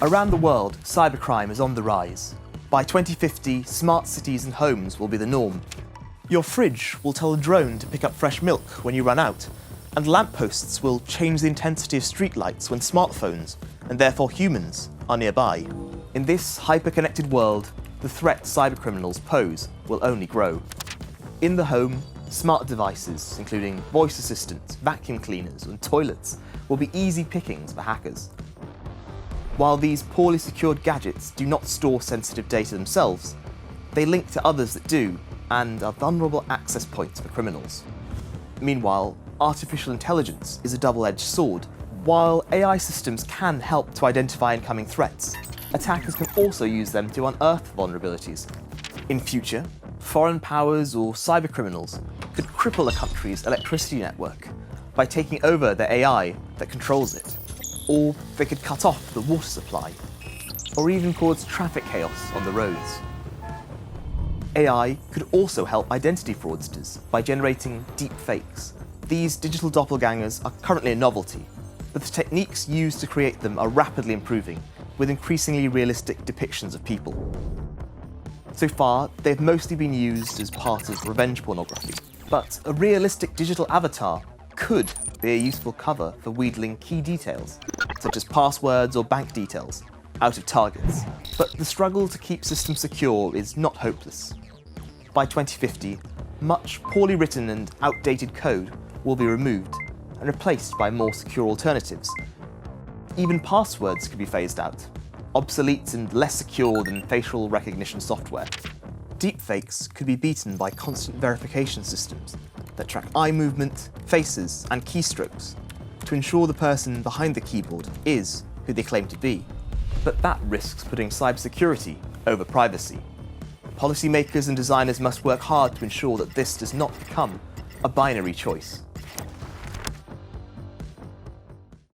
Around the world, cybercrime is on the rise. By 2050, smart cities and homes will be the norm. Your fridge will tell a drone to pick up fresh milk when you run out, and lampposts will change the intensity of streetlights when smartphones, and therefore humans, are nearby. In this hyper-connected world, the threat cybercriminals pose will only grow. In the home, smart devices, including voice assistants, vacuum cleaners, and toilets, will be easy pickings for hackers. While these poorly secured gadgets do not store sensitive data themselves, they link to others that do, and are vulnerable access points for criminals. Meanwhile, artificial intelligence is a double-edged sword. While AI systems can help to identify incoming threats, attackers can also use them to unearth vulnerabilities. In future, foreign powers or cybercriminals could cripple a country's electricity network by taking over the AI that controls it. Or they could cut off the water supply, or even cause traffic chaos on the roads. AI could also help identity fraudsters by generating deep fakes. These digital doppelgangers are currently a novelty, but the techniques used to create them are rapidly improving, with increasingly realistic depictions of people. So far, they've mostly been used as part of revenge pornography, but a realistic digital avatar could be a useful cover for wheedling key details, such as passwords or bank details, out of targets. But the struggle to keep systems secure is not hopeless. By 2050, much poorly written and outdated code will be removed and replaced by more secure alternatives. Even passwords could be phased out, obsolete and less secure than facial recognition software. Deepfakes could be beaten by constant verification systems that track eye movement, faces, and keystrokes to ensure the person behind the keyboard is who they claim to be. But that risks putting cybersecurity over privacy. Policymakers and designers must work hard to ensure that this does not become a binary choice.